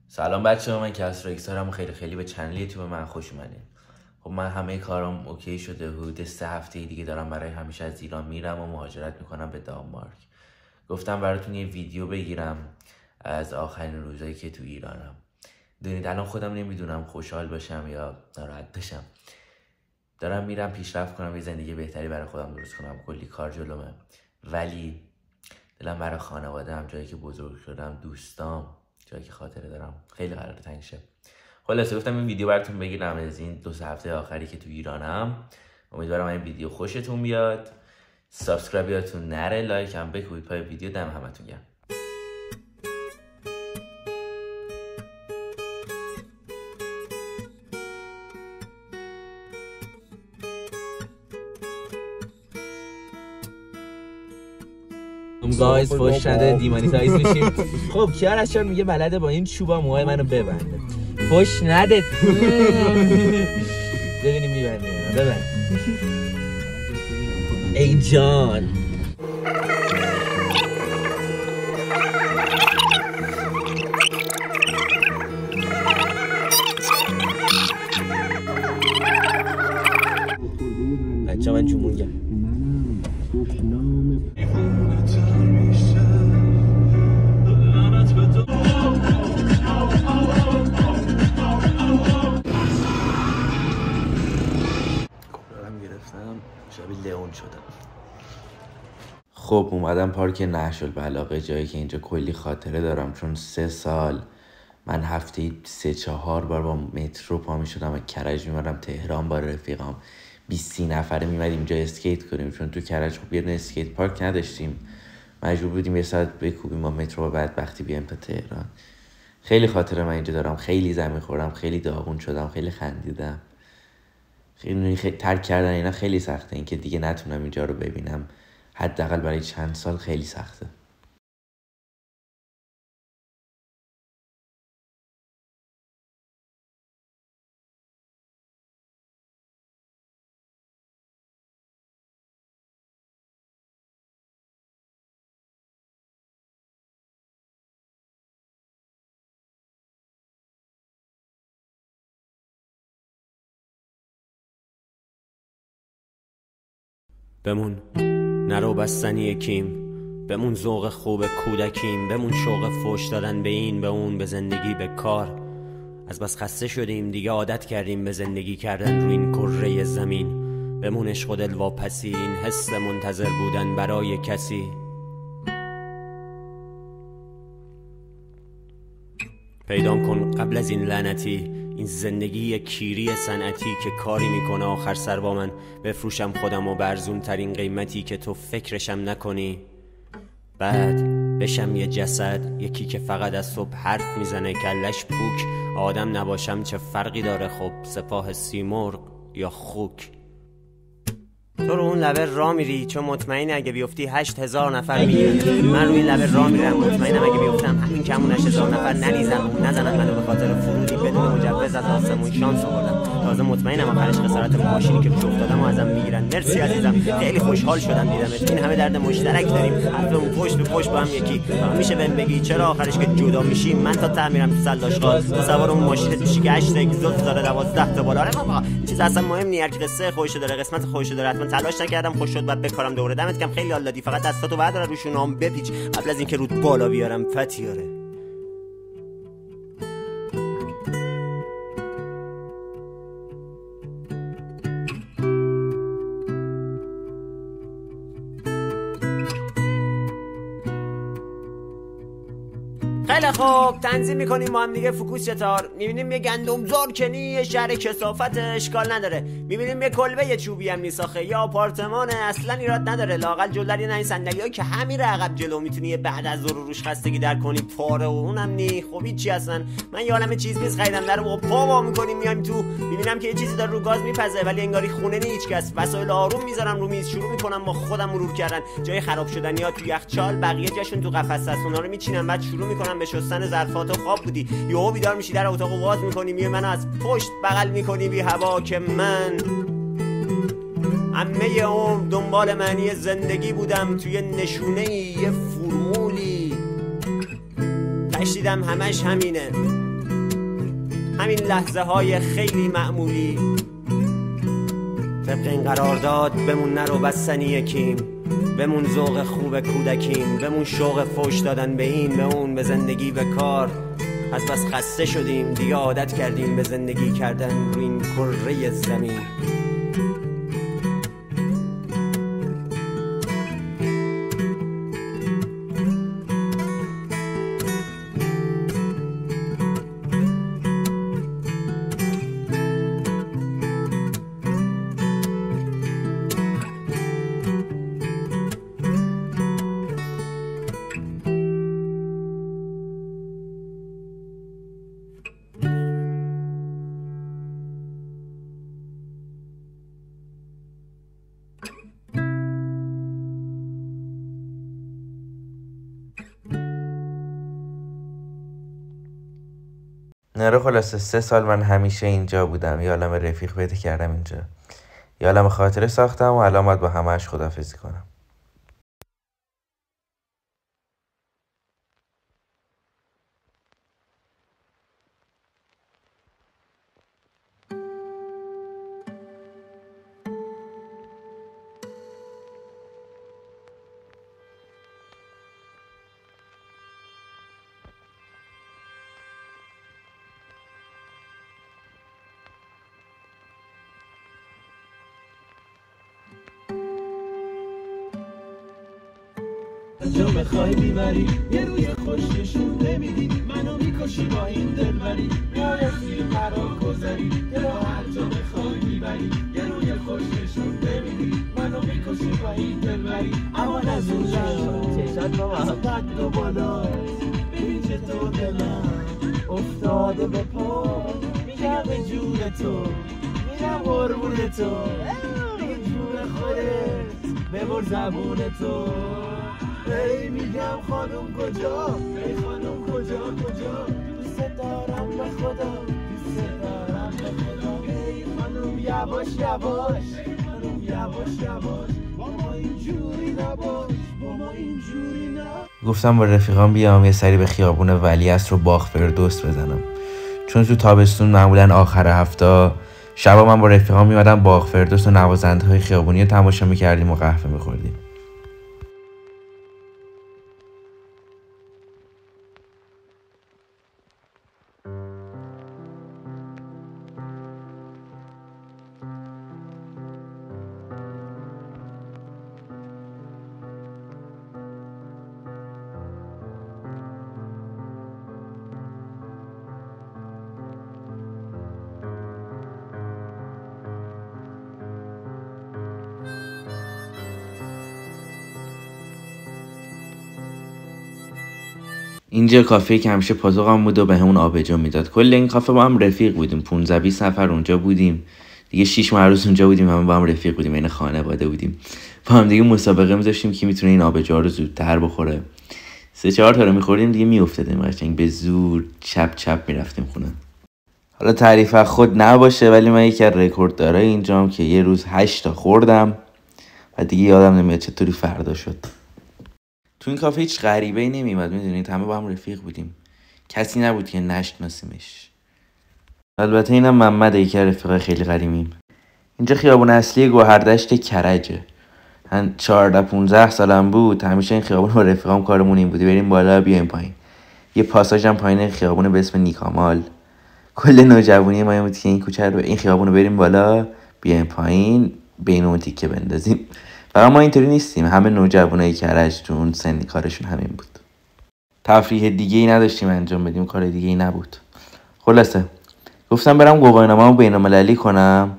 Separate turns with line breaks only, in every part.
سلام بچه‌ها، من کسرا اکسارم و خیلی به چنل یوتیوب من خوش اومدین. خب من همه کارام اوکی شده، حدود 3 هفته دیگه دارم برای همیشه از ایران میرم و مهاجرت میکنم به دانمارک. گفتم براتون یه ویدیو بگیرم از آخرین روزایی که تو ایرانم. دونید الان خودم نمیدونم خوشحال باشم یا ناراحت بشم. دارم میرم پیشرفت کنم، یه زندگی بهتری برای خودم درست کنم، کلی کار جلومه، ولی دلم برای خانواده‌ام، جایی که بزرگ شدم، دوستام، جایی که خاطره دارم، خیلی قراره تنگ شه. خلاصه گفتم این ویدیو براتون بگیرم از این 2 هفته آخری که تو ایرانم. امیدوارم این ویدیو خوشتون بیاد. سابسکرایب یادتون نره، لایک هم بکنید پای ویدیو. دم همتون گرم.
گایز فوش نده دیمانیتایز میشیم. خب کیارش چرا میگه بلده با این چوبا موهای منو ببنده؟ فوش نده. ببینیم میبنده. ببند ای جان. بچه من جمونگم.
شبیه لئون شدم. خب اومدم پارک نهش البلاغه، جایی که اینجا کلی خاطره دارم، چون 3 سال من هفته 3-4 بار با مترو پا می شدم و کرج میمدم تهران با رفیقام. 20 نفره میمدیم اینجا اسکیت کنیم، چون تو کرج خب یه دونه اسکیت پارک نداشتیم، مجبور بودیم یه ساعت بکوبیم با مترو و بعد وقتی بیایم تا تهران. خیلی خاطره من اینجا دارم، خیلی زمین خوردم، خیلی داغون شدم، خیلی خندیدم. خیلی ترک کردن اینا خیلی سخته، این که دیگه نتونم اینجا رو ببینم حداقل برای چند سال خیلی سخته.
بمون نرو بستنی کیم، بمون ذوق خوب کودکیم، بمون شوق فوش دادن به این به اون، به زندگی به کار. از بس خسته شدیم دیگه، عادت کردیم به زندگی کردن روی این کره زمین. بمون عشق و دل واپسی، این حس منتظر بودن برای کسی. پیدام کن قبل از این لعنتی، این زندگی کیری صنعتی که کاری میکنه آخر سر با من بفروشم خودم و برزون ترین قیمتی که تو فکرشم نکنی. بعد بشم یه جسد، یکی که فقط از صبح حرف میزنه، کلش پوک. آدم نباشم چه فرقی داره خب، سپاه سیمرغ یا خوک. تو رو اون لبه را میری چون مطمئنی اگه بیفتی 8000 نفر میگیرن. من روی این لبه را میرم مطمئنم اگه بیفتم همین کمون 8000 نفر نریزن و نزنن منو به خاطر فرودی بدون مجوز از آسمون شانس آوردم. تازه مطمئنم آخرش خسارت ماشینی که روش افتادم و ازم میگیرن. مرسی عزیزم، خیلی خوشحال شدم دیدمت. این همه درد مشترک داریم، حرفمون پشت به پشت با هم یکی. میشه بهم بگی چرا آخرش که جدا میشیم من تا ته میرم تو سلداشقال، تو سوار اون ماشین توشی که 8 اگزوز داره 12 تا بالا. آره بابا چیز اصلا مهم نیست، هر کی قصه خودش داره، قسمت خودش داره. حتما تلاش نکردم خوش شد بعد بکارم دوره. دمت کم، خیلی حال دادی. فقط دستاتو بردار روشون هم بپیچ قبل از اینکه رود بالا بیارم فتیاره. خیلی خوب، تنظیم میکنیم با هم دیگه فوکوس چطور. میبینیم یه گندم زار کنی، یه شهر کثافت اشکال نداره. میبینیم یه کلبه یه چوبی هم نیساخه، یا آپارتمانه اصلا ایراد نداره. لاقل جلوی این صندلیایی که همین عقب جلو میتونی بعد از ظهر روش خستگی در کنی پاره و اونم نی. خب هیچی اصلا. من یه عالمه چیز میز خریدم در با پا وا میکنیم میایم تو، میبینم که یه چیزی داره رو گاز میپزه ولی انگاری خونه نی هیچ کس. وسایل آروم میذارم رو میز، شروع میکنم با خودم مرور کردن جای خراب شدنی‌ها تو یخچال، بقیه جاشون تو قفس است. اونا رو میچینم بعد شروع میکنم به شستن ظرفات. و خواب بودی یهو بیدار میشی، در اتاقو واز میکنی، میای منو از پشت بغل میکنی بی هوا که من همه عمر دنبال معنی زندگی بودم توی نشونه یه فرمولی، تشدیدم همش همینه. همین لحظه های خیلی معمولی. طبق این قرارداد بمون نرو بستنی یکیم، بمون ذوق خوب کودکیم، بمون شوق فوش دادن به این به اون، به زندگی به کار. از بس خسته شدیم دیگه، عادت کردیم به زندگی کردن روی این کره زمین.
نره خلاصه 3 سال من همیشه اینجا بودم، یه عالم رفیق پیدا کردم اینجا، یه عالم خاطره ساختم و الان باید با همه‌اش خداحافظی کنم.
جا بخوای میبری یه روی خوش نشون نمیدی، منو میکشی با این دلبری، میای از توی مرا گذری، یه را هر جا بخوای میبری یه روی خوش نشون نمیدی، منو میکشی با این دلبری. اما از اون چشت از قد و بالا پیچ تو دلم افتاده به پا، میگم به جون تو میرم قربون تو، دیگه جون خودت ببر زبون تو. ای میگم خانم کجا، ای خانم کجا دوست دارم به خدا، دوست دارم به خدا. ای خانم یواش یواش، خانم یواش با ما اینجوری نباش، با ما اینجوری نباش.
گفتم با رفیقام بیام یه سری به خیابون ولیعصر و باغ فردوس بزنم، چون تو تابستون معمولا آخر هفته شبا من با رفیقام میمدم باغ فردوس و نوازنده‌های خیابونی رو تماشا میکردیم و قهوه میخوردیم. اینجا کافه که همیشه پاتوقم بود و به همون آبجو میداد. کل این کافه با هم رفیق بودیم، 15-20 نفر اونجا بودیم دیگه، 6 ماه روز اونجا بودیم، همه با هم رفیق بودیم، این خانواده بودیم، با هم دیگه مسابقه میذاشتیم که میتونه این آبجو رو زودتر بخوره. 3-4 تا رو میخوردیم دیگه میافتادیم قشنگ به زور چپ میرفتیم خونه. حالا تعریف از خود نباشه ولی من یکی از رکورددارای اینجام که یه روز 8 تا خوردم و دیگه یادم نمیاد چطوری فردا شد. تو این کافه هیچ غریبه‌ای نمیومد، میدونید همه با هم رفیق بودیم، کسی نبود که نشناسیمش. البته اینم محمد، یکی از رفیقای خیلی قدیمیم. اینجا خیابون اصلی گوهردشت کرجه. من 14-15 سالم بود، همیشه این خیابون با رفیقام کارمون این بودی بریم بالا بیایم پایین. یه پاساژ هم پایین خیابون به اسم نیکامال. کل نوجوانی ما این بود که این کوچه رو این خیابون رو بریم بالا بیایم پایین، بین اون تیکه بندازیم. فقط ما اینطوری نیستیم، همه نوجوانای کرج تو اون سنی کارشون همین بود. تفریح دیگه ای نداشتیم انجام بدیم، کار دیگه ای نبود. خلاصه گفتم برم گواهینامه‌مو بین‌المللی کنم،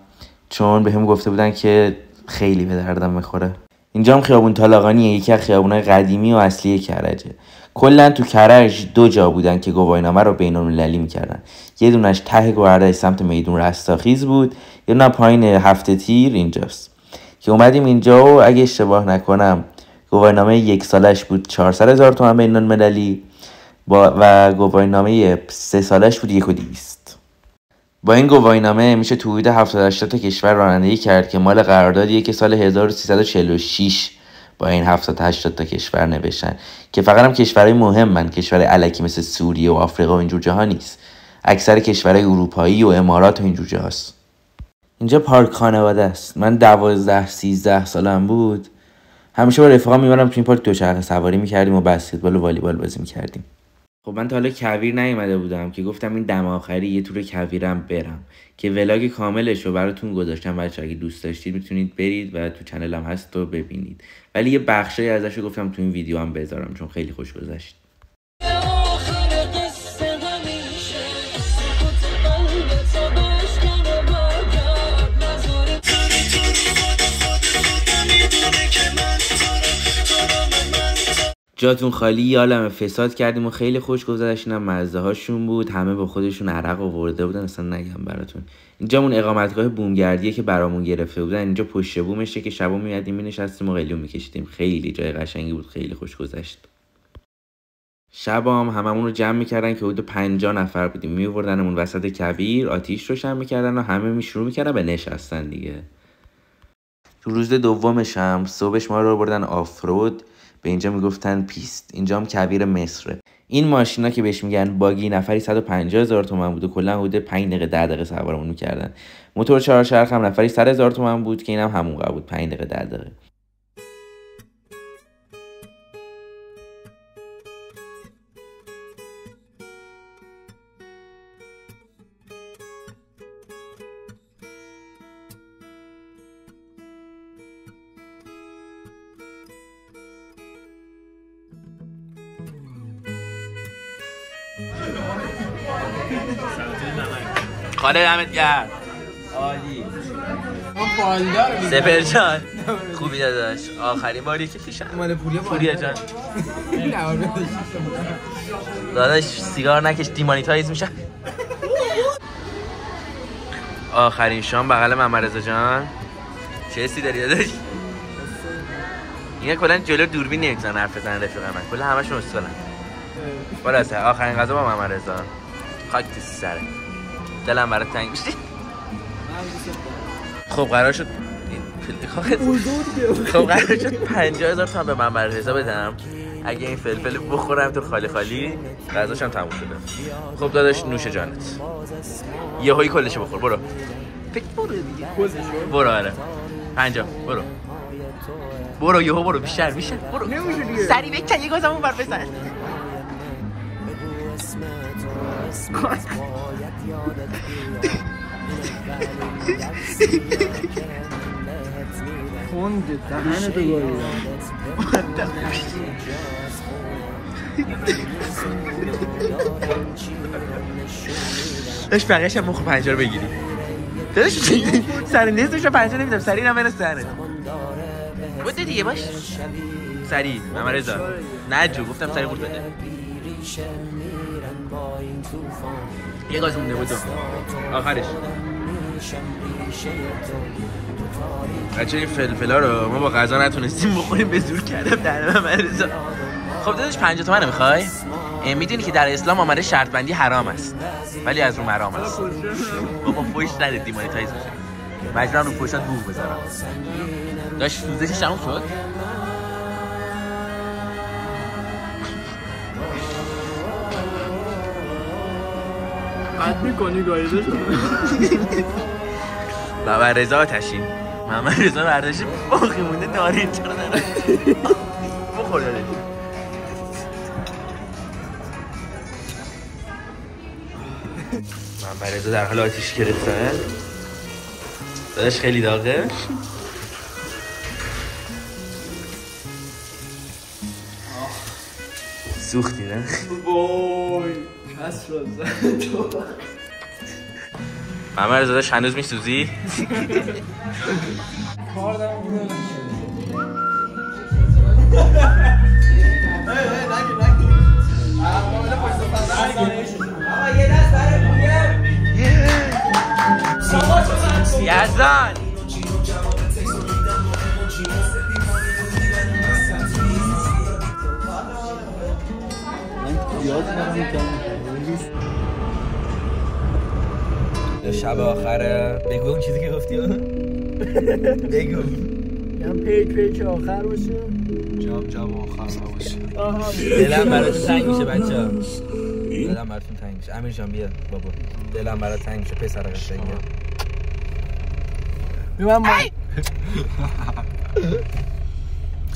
چون بهم گفته بودن که خیلی به دردم میخوره. اینجا هم خیابون طالقانیه، یکی از خیابونای قدیمی و اصلی کرجه. کلا تو کرج 2 جا بودن که گواهینامه رو بین‌المللی میکردن. یه دونش ته گوهردش سمت میدون رستاخیز بود، یه دونه پایین هفته تیر اینجاست که اومدیم اینجا و اگه اشتباه نکنم گواهینامه 1 سالش بود 400,000 تومان بین‌المللی و گواهینامه 3 سالش بود 1,200. با این گواهینامه میشه تو حدود 70-80 تا کشور رانندگی کرد که مال قراردادیه که سال 1346 با این 70-80 تا کشور نوشتن که فقط هم کشورهای مهمن، کشور الکی مثل سوریه و آفریقا و اینجور جاها نیست. اکثر کشورهای اروپایی و امارات و این جوجه هاست. اینجا پارک خانواده است. من 12-13 سالم بود همیشه با رفیقام میبرم تو این پارک دوچرخه سواری میکردیم و بسکتبال و والیبال بازی میکردیم. خب من تا حالا کویر نیومده بودم که گفتم این دم آخری یه تور کویرم برم که ولاگ کاملش رو براتون گذاشتم. بچه‌ها اگه دوست داشتید میتونید برید و تو چنلم هست و ببینید، ولی یه بخشی ازش رو گفتم تو این ویدیو هم بذارم چون خیلی خوش گذشت. جاتون خالی، یه عالمه فساد کردیم و خیلی خوش گذشت. اینم مزه هاشون بود، همه با خودشون عرق آورده بودن، اصلا نگم براتون. اینجامون اقامتگاه بومگردیه که برامون گرفته بودن. اینجا پشت بومشه که شبا میادیم مینشستیم و قلیون میکشیدیم. خیلی جای قشنگی بود، خیلی خوش گذشت. شبا هم هممون رو جمع میکردن که حدود 50 نفر بودیم، میوردنمون وسط کویر، آتیش روشن میکردن و همه شروع میکردن به نشستن دیگه. تو روز دومش هم صبحش ما رو بردن آفرود، به اینجا میگفتن پیست. اینجا هم کویر مصره. این ماشینا که بهش میگن باگی نفری 150,000 تومان بود و کلا حدود 5 دقیقه 10 دقیقه سوارمون میکردن. موتور 4 چرخ هم نفری 100,000 تومان بود که اینم همون قد بود، 5 دقیقه 10 دقیقه. خالد دمت گرم، عالی. سپر جان خوبی داداش، آخرین باری که پیشم پوریا جان داداش سیگار نکش دیمانیتایز میشن. آخرین شام بغل محمد رضا جان. چه حسی داری داداش؟ اینا کلا جلو دوربین نمیتونن حرف بزنن رفیق من، کلا همشون استادن. خلاصه آخرین غذا با محمد رضا. خاک تو سره، دلم برات تنگ میشه. خب قرار شد 50,000 تومان به محمد رضا بدم اگه این فلفل بخورم تو خالی خالی. غذاشم تموم شده. خب داداش نوش جانت، یهویی کلشو بخور. برو برو دیگه، برو. آره 50 برو یهو برو، بیشتر برو سری بکن یه گازمون بر بزن.
خونده دهنه تو گاهی
داشت بقیه‌ش هم مخ 50 رو بگیری. داشت سر نزدش رو 50 نمیدم، سریع هم برس دهنه. بوده دیگه باش سریع. محمد رضا نجو گفتم سریع قورت بده. یه گاز مونده بود آخرش. بچه این فلفلا رو ما با غذا نتونستیم بخوریم، به زور کردم دهن محمد رضا. خب داداش 50 تومن میخوای؟ میدونی که در اسلام آمده شرط بندی حرام است ولی از رو مرام است. بابا فوش نده دیمانیتایز میشه. مجبورم رو فوشات بوق بذارم. داشت سوزشش تموم شد.
قد میکنی گایده شده.
محمد رضا آتشین. محمد رضا برداشت باقی مونده دارید چرا داره بخور داره. محمد رضا در حال آتیش گرفتن. داداش خیلی داغه. سوختی نه؟
وای کس را زد.
محمد رضا داشت هنوز میسوزی؟
کار دارم بودم
یزدان شب آخره. بگو اون چیزی که گفتی. بگو
هم پیک آخر باشه،
جاب آخر باشه.
دلم برای تنگ میشه بچه ها.
دلم براتون تنگ میشه. امیر جان بیا بابا، دلم برات تنگ میشه پسر قشنگم. من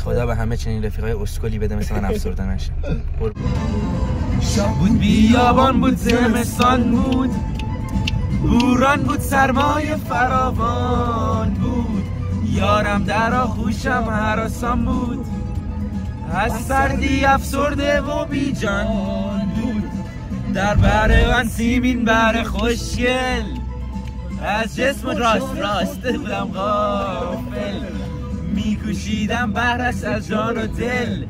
خدا به همه چنین رفیقای اسکلی بده مثل من افسرده نشه.
شب بود بیابان بود زمستان بود، بوران بود سرمایه فراوان بود، یارم در آغوشم هراسان بود، از سردی افسرده و بی جان بود، در بر من سیمین بر خوشگل، از جسم راسته بودم غافل، میکوشیدم بهرش از جان و دل،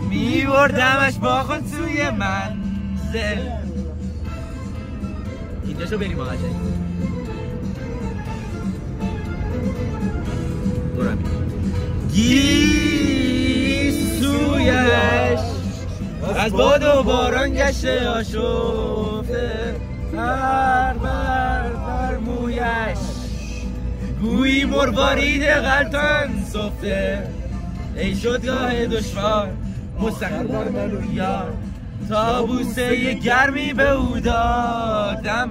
میبردمش با خود توی منزل.
اینجاشو بریم آقا جایی
گیسویش از باد و باران گشته آشفته، بر مویش گویی مروارید غلطان صفته، ای شدگاه دشوار مستقر منو یار، تا بوسه گرمی به او دادم،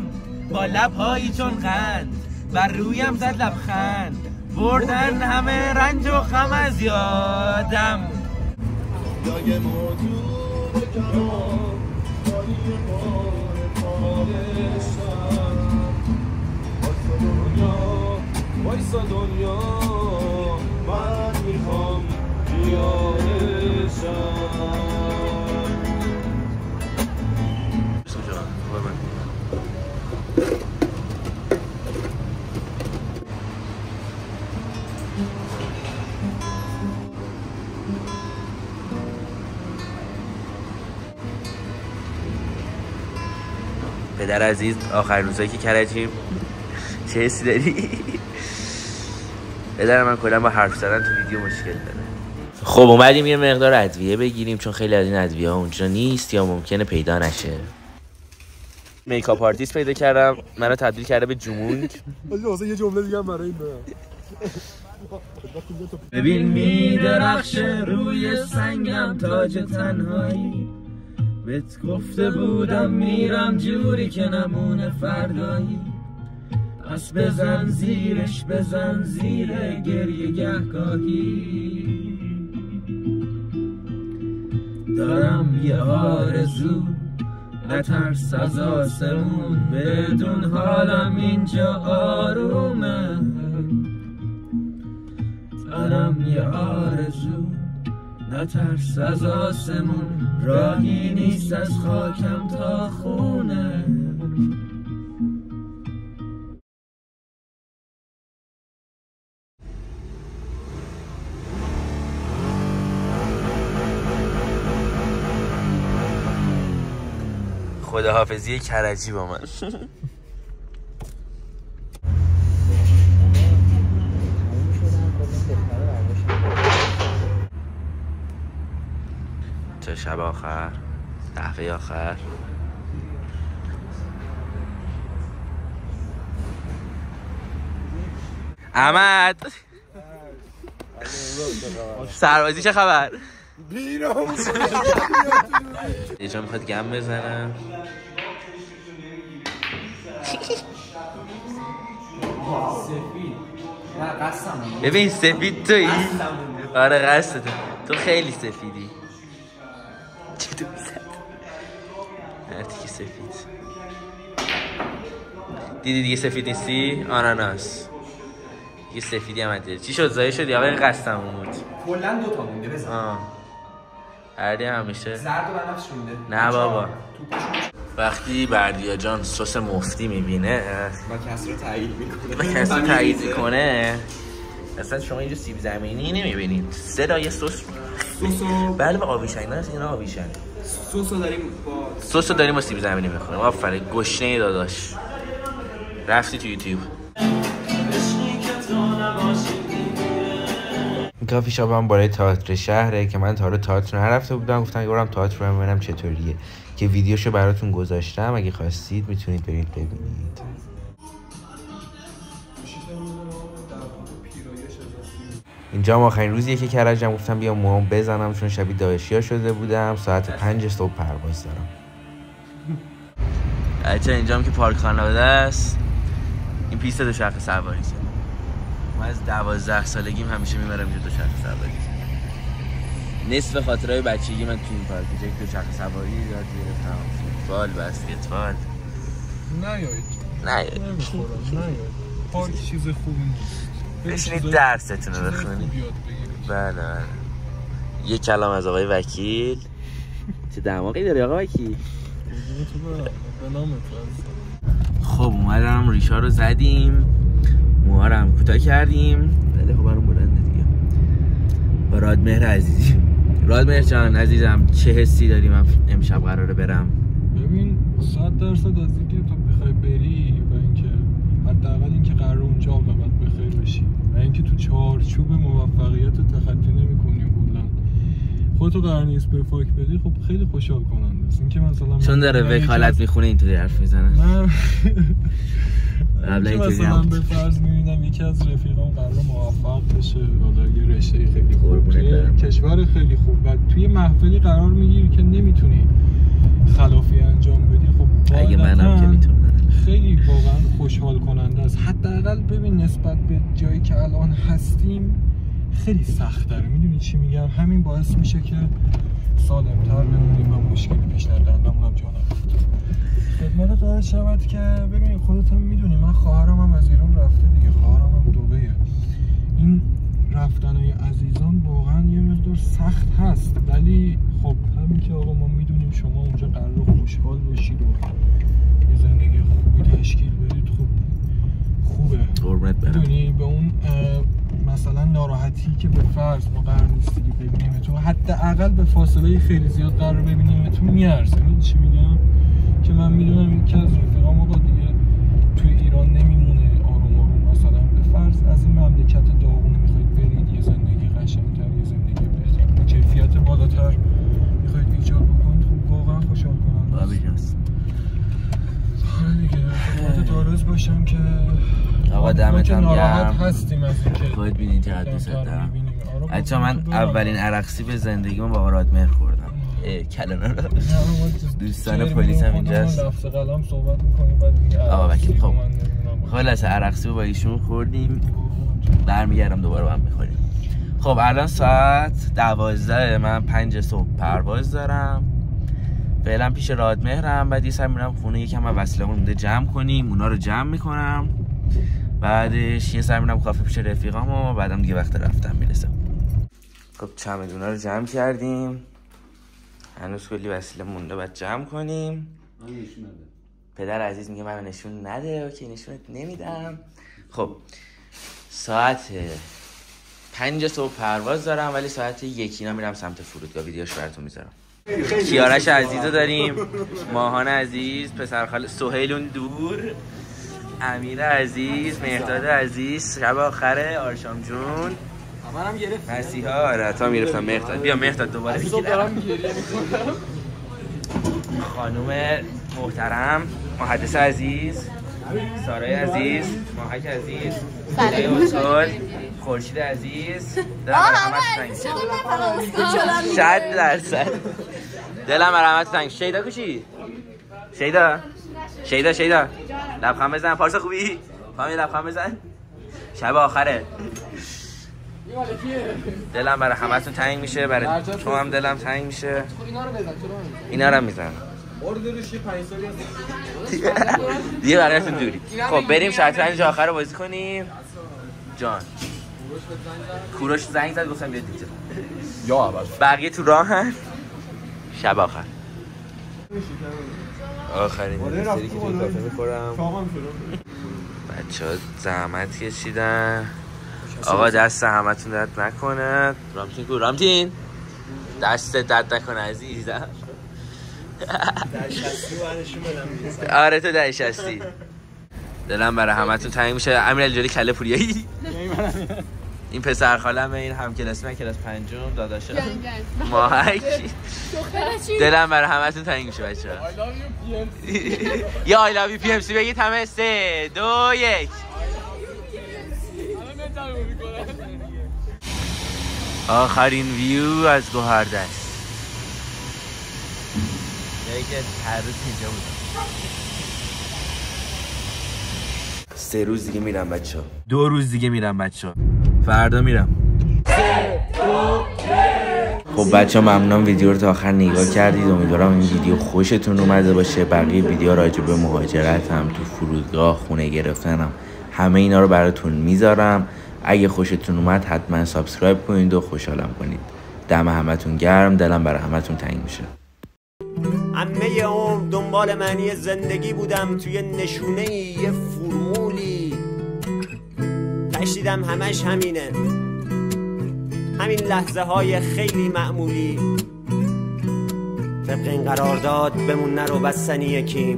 با لبهایی چون قند بر رویم زد لبخند، بردن همه رنج و غم از یادم.
یای موجود کنم باری بار پالشم، وایسا دنیا من میخوام بیارشم.
پدر عزیز آخرین روزایی که کرجیم، چه حسی داری؟ پدر من کلا با حرف زدن تو ویدیو مشکل داره. خب اومدیم یه مقدار ادویه بگیریم چون خیلی از این ادویه ها اونجا نیست یا ممکنه پیدا نشه. میکاپ آرتیست پیدا کردم، منو تبدیل کرده به جمونگ.
واسه یه جمله دیگه هم برای این
ببین میدرخشه روی سنگم تاج تنهایی، بهت گفته بودم میرم جوری که نمونه فردایی، پس بزن زیرش بزن زیر گریه گهگاهی، دارم یه آرزو نترس از آسمون، بدون حالم اینجا آرومه، دارم یه آرزو نترس از آسمون، راهی نیست از خاکم تا خونه.
خداحافظی کرجی با من. تا شب آخر، دفعه آخر. احمد سربازی چه خبر؟ یه جا میخواد گم بزنم. ببین سفید تویی؟ آره قصد تو خیلی سفیدی. چطور میزد؟ هرتی که سفید دیدی دیگه سفید نیستی؟ آناناس یه سفیدی هم هده. چی شد زایی شدی؟ آقای قصدم بود
کلن دوتا مونده بزن.
هردی همیشه
زرد و بنفش مونده.
نه بابا وقتی بردیا جان سس مفتی میبینه
با کسر تایید میکنه،
با کسر تایید میکنه. اصلا شما اینجا سیب زمینی نمیبینید، سه لایه سس. بله با آویشنگ نه اینا آویشنگ. سس رو داریم با سیب زمینی میخوریم. آفرین گشنه داداش. رفتی تو یوتیوب. این کافی شاپ هم بالای تئاتر شهره که من تا حالا تئاتر نرفته بودم. گفتم برم تئاتر رو ببینم چطوریه که ویدیوشو براتون گذاشتم. اگه خواستید میتونید برید ببینید. اینجا هم آخرین روزیه که کرجم. گفتم بیام موام بزنم چون شبیه داعشیا شده بودم. ساعت 5 صبح پرواز دارم. بچه اینجام که پارک خانواده است. این پیست دوچرخه سواری. من از 12 سالگیم همیشه میبرم اینجا دوچرخه سواری. نصف خاطرهای بچگی من تو این پارک دوچرخه سواری یاد گرفتم. فوتبال، بسکتبال. نیایید.
پارک چیز خوبی نیست.
بشینید درستون رو بخونید. بله. یک کلام از آقای وکیل. چه دماغی داری آقا وکیل؟ خب اومدم ریشا رو زدیم، موها رو هم کوتاه کردیم. ولی خب برام بلنده دیگه. با رادمهر عزیزی. رادمهر جان عزیزم چه حسی داری من امشب قراره برم؟
ببین 100% از اینکه تو بخوای بری و اینکه حداقل اینکه قراره اونجا عاقبت بخیر بشی و اینکه تو چارچوب موفقیت تخطی نمی‌کنی کلا خودتو قرار نیست به فاک بدی، خب خیلی خوشحال کننده است. اینکه مثلا
چون داره وکالت میخونه اینطوری حرف میزنه.
نه
قبلا اینطوری
مثلا به فرض میبینم یکی از رفیقام قرار موفق بشه، حالا یه رشته خیلی خوب کشور خیلی خوب و توی محفلی قرار میگیری که نمیتونی خلافی انجام بدی، خب
اگه منم که میتونم
خیلی واقعا خوشحال کننده است. حداقل ببین نسبت به جایی که الان هستیم خیلی سخت داره، میدونی چی میگم؟ همین باعث میشه که سالم‌تر بمونیم و مشکلی پیش ندارندمون هم جا نفته. خدمت عرض شود که ببین خودت هم میدونی من خواهرم هم از ایران رفته دیگه، خواهرم هم دبیه. این رفتنای عزیزان واقعا یه مقدار سخت هست، ولی خب همین که آقا ما میدونیم شما اونجا قرار خوشحال باشید و یه زندگی خوبی تشکیل بدید، خب خوبه.
قربونت برم.
میدونی به اون مثلا ناراحتی که به فرض ما قرار نیست دیگه ببینیمتون، حداقل به فاصله خیلی زیاد قرار ببینیمتون میارزه. میدونی چی میگم؟ که من میدونم یکی از رفیقام آقا دیگه توی ایران نمیمونه، آروم آروم مثلا به فرض از این مملکت داغون میخواید برید یه زندگی قشنگتر، یه زندگی بهتر با کیفیت بالاتر میخواید ایجاد بکنید، خب واقعا خوشحال کننده است. آره دیگه خدمت عرض باشم که
آقا دمت هم
گرم. هستیم از اینکه
خودت ببینید چقدر دوست دارم. بچه من اولین عرقسی به زندگیمو با رادمهر خوردم. کلنا رو دوستان پلیس هم اینجاست.
لفظ قلم صحبت می‌کنیم بعد میگه
آقا وکیل خب خلاص عرقسی با ایشون خوردیم، برمیگردم دوباره با هم می‌خوریم. خب الان ساعت 12، من 5 صبح پرواز دارم. فعلا پیش رادمهرم، بعد یه سر میرم خونه یکم از وسیله‌مون مونده جمع کنیم، اونا رو جمع می‌کنم. بعدش یه سر میرم کافه پیش رفیقام و بعدم دیگه وقت رفتن میرسه. خب چمدونا رو جمع کردیم، هنوز کلی وسیله مونده باید جمع کنیم. پدر عزیز میگه منو نشون نده. اوکی نشونت نمیدم. خب ساعت 5 صبح پرواز دارم، ولی ساعت 1 اینا میرم سمت فرودگاه، ویدیوش براتون میذارم. کیارش عزیزو داریم، ماهان عزیز، پسرخاله سهیلون دور، امیر عزیز، مهرداد عزیز، شب آخره، آرشام جون،
منم گرفت
مسیحا. آره تا میرفتم مهرداد. بیا مهرداد دوباره
دارم گریه میکنم.
خانوم محترم، محدث عزیز، سارای عزیز، ماهک عزیز، سلای اصول، خورشید عزیز. شاید درصد دلم برحمت تنگ. شیدا کشی؟ شیدا لبخند بزن. پارسا خوبی؟ فهمی لبخند بزن. شب آخره. دلم برای همتون تنگ میشه، برای تو هم دلم تنگ میشه. اینا رو میزنم. دیگه برایتون دوری. خب بریم شطرنج آخر رو بازی کنیم. جان کوروش زنگ زد گفتم بیاد دیگه.
یا اول
بقیه تو راهن. شب آخر آخرین سری که توی کافه میخورم. بچه ها زحمت کشیدن. آقا دست همتون درد نکنه. رامتین کو؟ رامتین دست درد نکنه عزیزم. آره تو دهش هستی. دلم برای همتون تنگ میشه. امیرعلی جوری کله پوریایی. این پسر خالمه، این هم کلاس من کلاس 5 داداشه ماهک. دلم برای همتون تنگ میشه بچه‌ها. یا آی لاو یو پی ام سی بگید همه. 3 2 1. آخرین ویو از گوهردست. جایی که هر روز اینجا بودم. 3 روز دیگه میرم بچه‌ها.
2 روز دیگه میرم بچه‌ها. فردا میرم.
خب بچه‌ها ممنونم ویدیو رو تا آخر نگاه کردید. امیدوارم این ویدیو خوشتون اومده باشه. بقیه ویدیو راجع به مهاجرت هم تو فرودگاه، خونه گرفتنم، همه اینا رو براتون میذارم. اگه خوشتون اومد حتما سابسکرایب کنید و خوشحالم کنید. دم همتون گرم، دلم برای همتون تنگ میشه.
همه عمر دنبال معنی زندگی بودم، توی نشونه یه فرمولی تشدیدم همش همینه، همین لحظه های خیلی معمولی. طبق این قرارداد بمون نرو بستنی یکیم،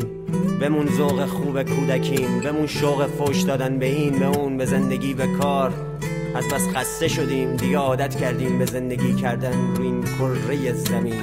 بمون ذوق خوب کودکیم، بمون شوق فوش دادن به این به اون، به زندگی به کار. از بس خسته شدیم دیگه، عادت کردیم به زندگی کردن روی این کره زمین.